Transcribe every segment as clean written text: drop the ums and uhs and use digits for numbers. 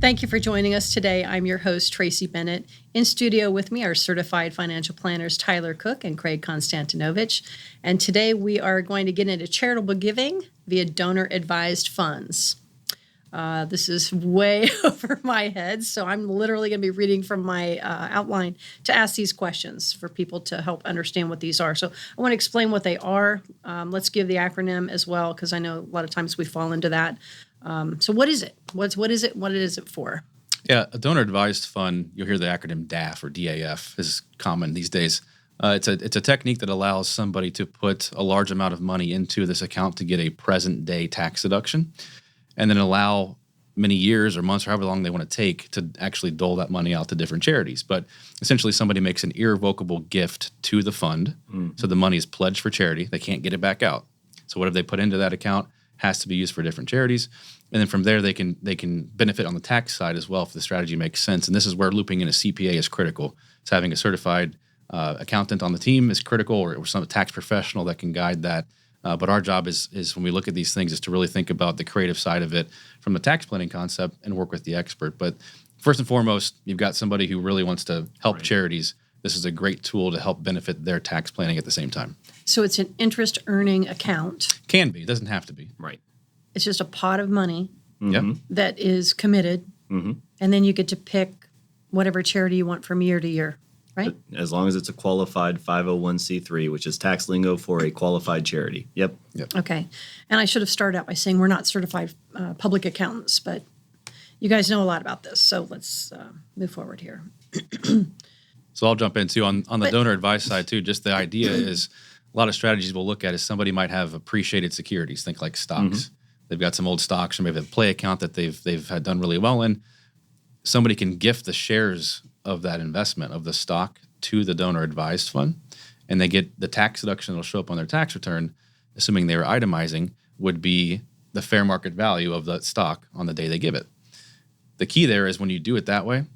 Thank you for joining us today. I'm your host, Tracy Bennett. In studio with me are certified financial planners Tyler Cook and Craig Konstantinovich. And today we are going to get into charitable giving via donor-advised funds. This is way over my head, so I'm literally going to be reading from my outline to ask these questions for people to help understand what these are. So I want to explain what they are. Let's give the acronym as well, because I know a lot of times we fall into that. So what is it? What is it? What is it for? Yeah, a donor-advised fund, you'll hear the acronym DAF or DAF is common these days. It's a technique that allows somebody to put a large amount of money into this account to get a present-day tax deduction, and then allow many years or months or however long they want to take to actually dole that money out to different charities. But essentially somebody makes an irrevocable gift to the fund, so the money is pledged for charity. They can't get it back out. So whatever they put into that account has to be used for different charities. And then from there, they can benefit on the tax side as well if the strategy makes sense. And this is where looping in a CPA is critical. So having a certified accountant on the team is critical, or some tax professional that can guide that. But our job is when we look at these things is to really think about the creative side of it from the tax planning concept and work with the expert. But first and foremost, you've got somebody who really wants to help charities. This is a great tool to help benefit their tax planning at the same time. So it's an interest-earning account. Can be. It doesn't have to be. Right. It's just a pot of money Yep. that is committed, and then you get to pick whatever charity you want from year to year, right? As long as it's a qualified 501c3, which is tax lingo for a qualified charity. Yep. Okay. And I should have started out by saying we're not certified public accountants, but you guys know a lot about this, so let's move forward here. So I'll jump in too on the donor advice side too. Just the idea is a lot of strategies we'll look at is somebody might have appreciated securities, think like stocks. They've got some old stocks or maybe a play account that they've had done really well in. Somebody can gift the shares of that investment of the stock to the donor advised fund, and they get the tax deduction that'll show up on their tax return, assuming they were itemizing, would be the fair market value of that stock on the day they give it. The key there is when you do it that way,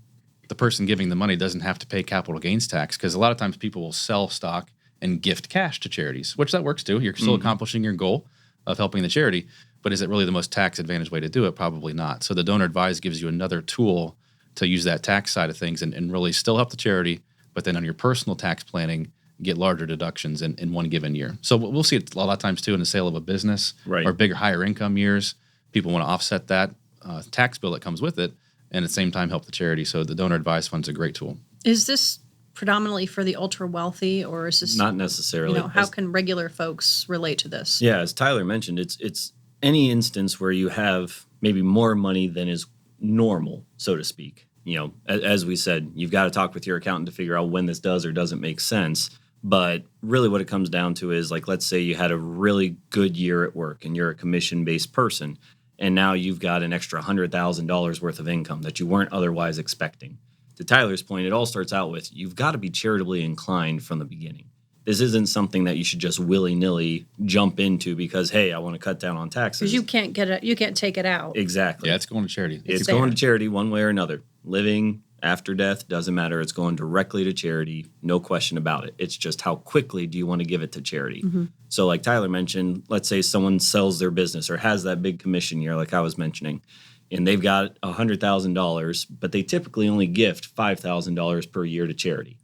the person giving the money doesn't have to pay capital gains tax, because a lot of times people will sell stock and gift cash to charities, which that works too. You're still accomplishing your goal of helping the charity, but is it really the most tax advantage way to do it? Probably not. So the donor advised gives you another tool to use that tax side of things and really still help the charity, but then on your personal tax planning, get larger deductions in one given year. So we'll see it a lot of times too in the sale of a business or bigger, higher income years. People want to offset that tax bill that comes with it, and at the same time help the charity. So the donor advised fund's a great tool. Is this predominantly for the ultra wealthy, or is this Not necessarily. how can regular folks relate to this? Yeah, as Tyler mentioned, it's any instance where you have maybe more money than is normal, so to speak. As we said, you've got to talk with your accountant to figure out when this does or doesn't make sense. But really what it comes down to is, like, let's say you had a really good year at work and you're a commission-based person, and now you've got an extra $100,000 worth of income that you weren't otherwise expecting. To Tyler's point, it all starts out with you've got to be charitably inclined from the beginning. This isn't something that you should just willy-nilly jump into because, hey, I want to cut down on taxes. Because you can't you can't take it out. Exactly. Yeah, it's going to charity. It's going to charity one way or another. Living, after death, doesn't matter. It's going directly to charity, no question about it. It's just how quickly do you want to give it to charity? So like Tyler mentioned, let's say someone sells their business or has that big commission year like I was mentioning, and they've got $100,000, but they typically only gift $5,000 per year to charity.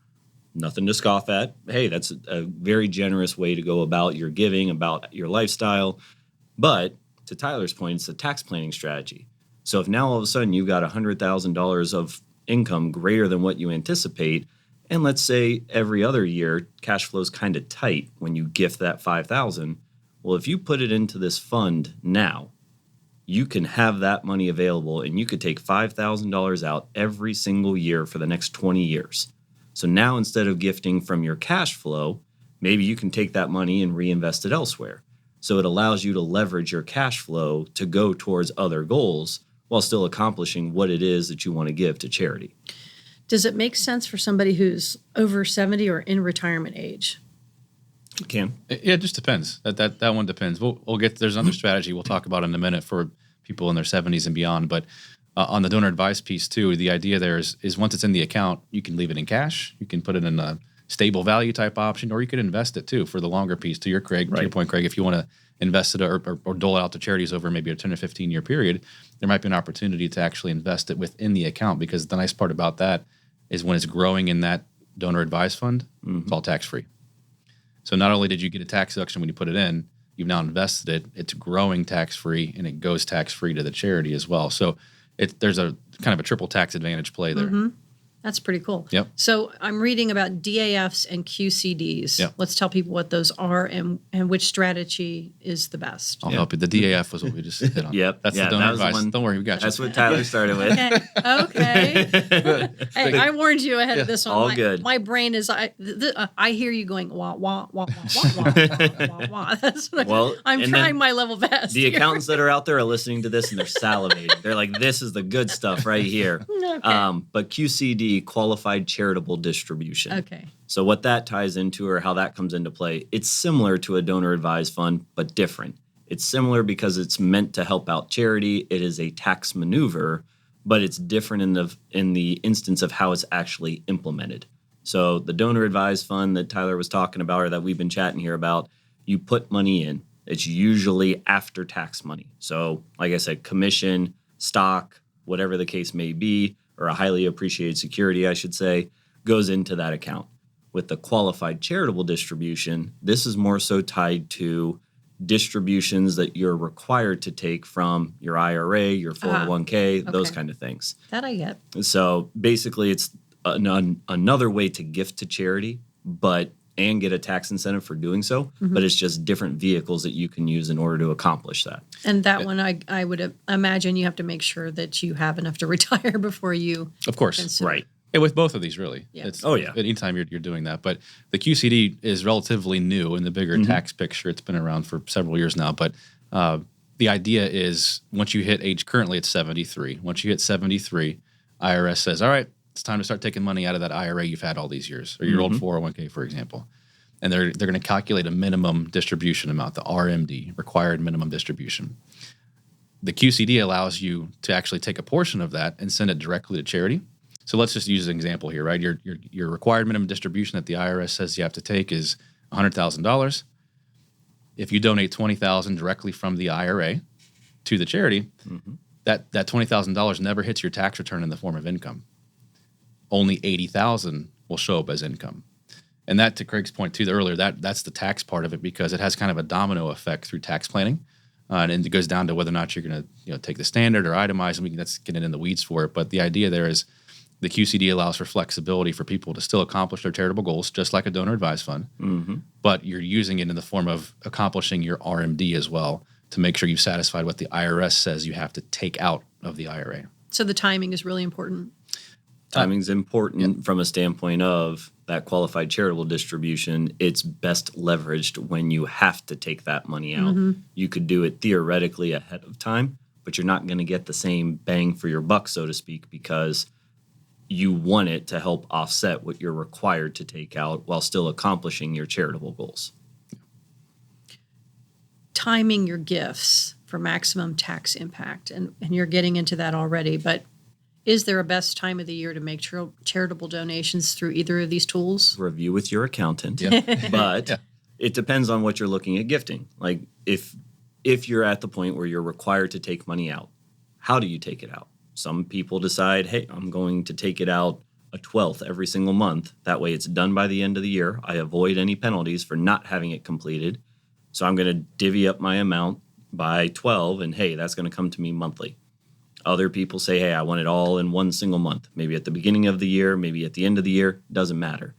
Nothing to scoff at. Hey, that's a very generous way to go about your giving, about your lifestyle. But to Tyler's point, it's a tax planning strategy. So if now all of a sudden you've got $100,000 of income greater than what you anticipate, and let's say every other year cash flow's kind of tight when you gift that $5,000, well, if you put it into this fund now, you can have that money available and you could take $5,000 out every single year for the next 20 years. So now instead of gifting from your cash flow, maybe you can take that money and reinvest it elsewhere. So it allows you to leverage your cash flow to go towards other goals while still accomplishing what it is that you want to give to charity. Does it make sense for somebody who's over 70 or in retirement age? It can. It just depends. That one depends. We'll get there's another strategy we'll talk about in a minute for people in their 70s and beyond. But on the donor advice piece too, the idea there is once it's in the account, you can leave it in cash. You can put it in a stable value type option, or you could invest it too for the longer piece. To your point, Craig, if you want to invest it or dole it out to charities over maybe a 10 or 15 year period, there might be an opportunity to actually invest it within the account, because the nice part about that is when it's growing in that donor advised fund, it's all tax free. So not only did you get a tax deduction when you put it in, you've now invested it, it's growing tax free, and it goes tax free to the charity as well. So there's a kind of a triple tax advantage play there. That's pretty cool. Yep. So I'm reading about DAFs and QCDs. Yep. Let's tell people what those are and which strategy is the best. I'll help you. The DAF was what we just hit on. That's the donor advice. Don't worry, we got you. That's what Tyler started with. Okay. Hey, I warned you ahead of this one. All good. My brain is, I hear you going, wah, wah, wah, wah, wah, wah, wah, wah. That's what I'm trying my level best. The accountants that are out there are listening to this and they're salivating. They're like, this is the good stuff right here. Okay. But QCD, qualified charitable distribution. Okay. So what that ties into, or how that comes into play, it's similar to a donor advised fund, but different. It's similar because it's meant to help out charity. It is a tax maneuver, but it's different in the instance of how it's actually implemented. So the donor advised fund that Tyler was talking about, or that we've been chatting here about, you put money in. It's usually after tax money. So like I said, commission, stock, whatever the case may be, or a highly appreciated security, I should say, goes into that account. With the qualified charitable distribution, this is more so tied to distributions that you're required to take from your IRA, your 401k, those kind of things. That I get. So basically, it's another way to gift to charity, and get a tax incentive for doing so, but it's just different vehicles that you can use in order to accomplish that. And that one, I would imagine you have to make sure that you have enough to retire before you. Of course. Consider. Right. And with both of these, really. Yeah. Anytime you're doing that. But the QCD is relatively new in the bigger tax picture. It's been around for several years now. But the idea is once you hit currently it's 73. Once you hit 73, IRS says, all right, it's time to start taking money out of that IRA you've had all these years, or your old 401k, for example. And they're going to calculate a minimum distribution amount, the RMD, required minimum distribution. The QCD allows you to actually take a portion of that and send it directly to charity. So let's just use an example here, right? Your required minimum distribution that the IRS says you have to take is $100,000. If you donate $20,000 directly from the IRA to the charity, that $20,000 never hits your tax return in the form of income. Only $80,000 will show up as income. And that, to Craig's point too earlier, that's the tax part of it, because it has kind of a domino effect through tax planning. And it goes down to whether or not you're going to take the standard or itemize, and let's get in the weeds for it. But the idea there is the QCD allows for flexibility for people to still accomplish their charitable goals, just like a donor advised fund. But you're using it in the form of accomplishing your RMD as well, to make sure you've satisfied what the IRS says you have to take out of the IRA. So the timing is really important. Timing's important from a standpoint of that qualified charitable distribution. It's best leveraged when you have to take that money out. You could do it theoretically ahead of time, but you're not going to get the same bang for your buck, so to speak, because you want it to help offset what you're required to take out while still accomplishing your charitable goals. Timing your gifts for maximum tax impact, and you're getting into that already, but is there a best time of the year to make charitable donations through either of these tools? Review with your accountant, but it depends on what you're looking at gifting. Like if you're at the point where you're required to take money out, how do you take it out? Some people decide, hey, I'm going to take it out a 12th every single month. That way it's done by the end of the year. I avoid any penalties for not having it completed. So I'm going to divvy up my amount by 12, and hey, that's going to come to me monthly. Other people say, hey, I want it all in one single month. Maybe at the beginning of the year, maybe at the end of the year, doesn't matter.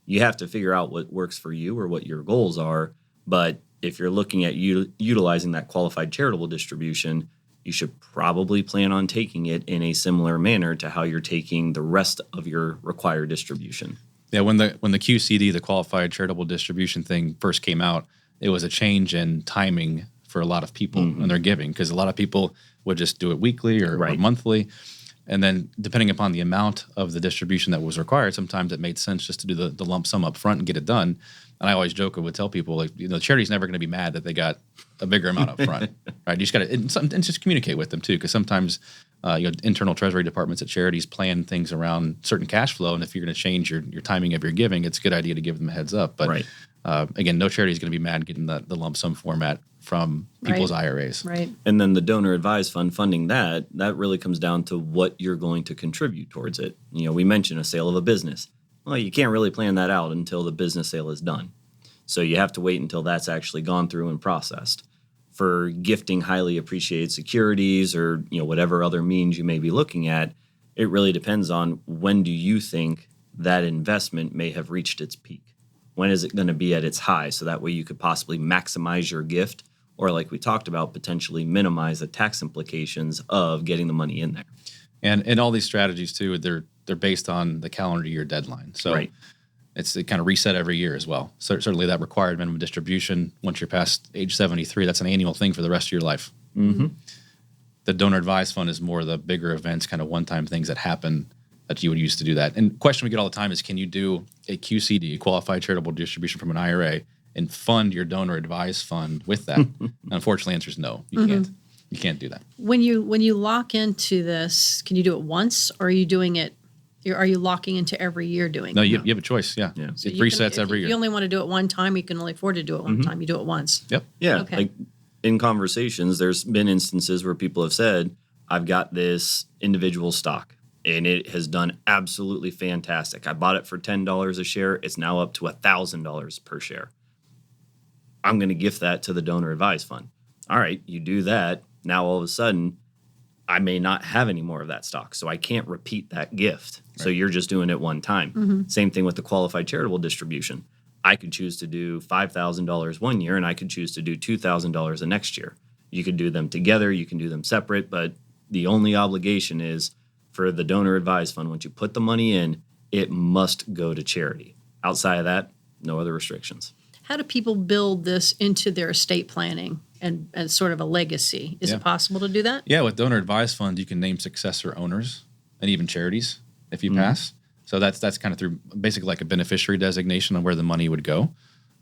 You have to figure out what works for you or what your goals are. But if you're looking at utilizing that qualified charitable distribution, you should probably plan on taking it in a similar manner to how you're taking the rest of your required distribution. Yeah, when the QCD, the qualified charitable distribution thing first came out, it was a change in timing for a lot of people when they're giving, because a lot of people would just do it weekly or monthly. And then depending upon the amount of the distribution that was required, sometimes it made sense just to do the lump sum up front and get it done. And I always joke and would tell people, like, charity's never going to be mad that they got a bigger amount up front, right? You just got to, and just communicate with them too, because sometimes, internal treasury departments at charities plan things around certain cash flow. And if you're going to change your timing of your giving, it's a good idea to give them a heads up. But again, no charity is going to be mad getting the lump sum format from people's IRAs. Right. And then the donor advised fund funding that really comes down to what you're going to contribute towards it. We mentioned a sale of a business. Well, you can't really plan that out until the business sale is done. So you have to wait until that's actually gone through and processed. For gifting highly appreciated securities or whatever other means you may be looking at, it really depends on when do you think that investment may have reached its peak. When is it going to be at its high? So that way you could possibly maximize your gift, or like we talked about, potentially minimize the tax implications of getting the money in there. And all these strategies too, they're based on the calendar year deadline. So it's kind of reset every year as well. So certainly that required minimum distribution, once you're past age 73, that's an annual thing for the rest of your life. Mm-hmm. The donor advised fund is more the bigger events, kind of one-time things that happen that you would use to do that. And the question we get all the time is, can you do a QCD, qualified charitable distribution from an IRA, and fund your donor advised fund with that? Unfortunately, the answer is no. You can't. You can't do that. When you lock into this, can you do it once, or are you doing it? Are you locking into every year doing? No, it? you have a choice. Yeah, So it resets every If year. you only want to do it one time, you can only afford to do it one time. You do it once. Yep. Yeah. Okay. Like in conversations, there's been instances where people have said, I've got this individual stock and it has done absolutely fantastic. I bought it for $10 a share. It's now up to $1,000 per share. I'm going to gift that to the donor advised fund. All right, you do that. Now all of a sudden, I may not have any more of that stock, so I can't repeat that gift. Right. So you're just doing it one time. Same thing with the qualified charitable distribution. I could choose to do $5,000 one year, and I could choose to do $2,000 the next year. You could do them together. You can do them separate, but the only obligation is for the donor advised fund. Once you put the money in, it must go to charity. Outside of that, no other restrictions. How do people build this into their estate planning and as sort of a legacy? Is it possible to do that? Yeah, with donor advised fund, you can name successor owners and even charities if you pass. So that's kind of through basically like a beneficiary designation on where the money would go.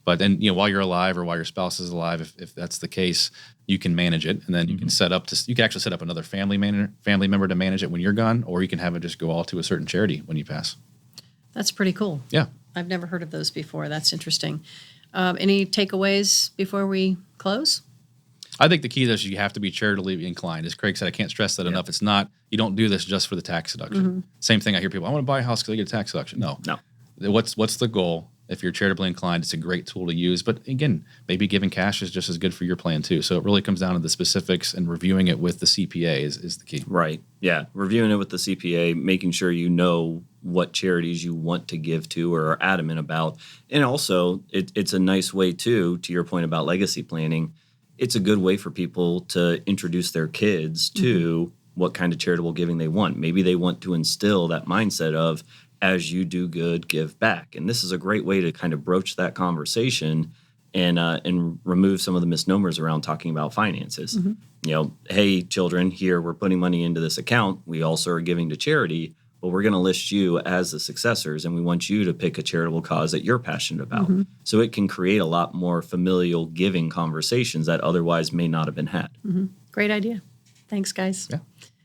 But then, while you're alive or while your spouse is alive, if that's the case, you can manage it, and then you can you can actually set up another family member to manage it when you're gone, or you can have it just go all to a certain charity when you pass. That's pretty cool. Yeah, I've never heard of those before. That's interesting. Any takeaways before we close? I think the key is you have to be charitably inclined. As Craig said, I can't stress that enough. It's not, you don't do this just for the tax deduction. Same thing, I hear people, I want to buy a house because I get a tax deduction. No. What's the goal? If you're charitably inclined, it's a great tool to use. But again, maybe giving cash is just as good for your plan too. So it really comes down to the specifics, and reviewing it with the CPA is the key. Right. Yeah. Reviewing it with the CPA, making sure you know what charities you want to give to or are adamant about. And also, it's a nice way too, to your point about legacy planning, it's a good way for people to introduce their kids to what kind of charitable giving they want. Maybe they want to instill that mindset of, as you do good, give back. And this is a great way to kind of broach that conversation and remove some of the misnomers around talking about finances. Hey, children, here, we're putting money into this account. We also are giving to charity, but we're going to list you as the successors, and we want you to pick a charitable cause that you're passionate about. So it can create a lot more familial giving conversations that otherwise may not have been had. Great idea. Thanks, guys. Yeah.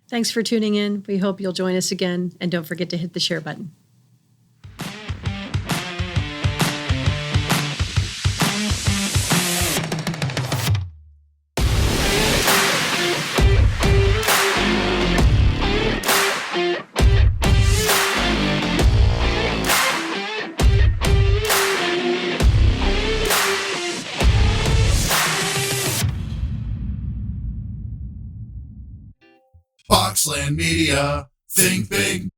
Thanks for tuning in. We hope you'll join us again, and don't forget to hit the share button. Boxland Media. Think big.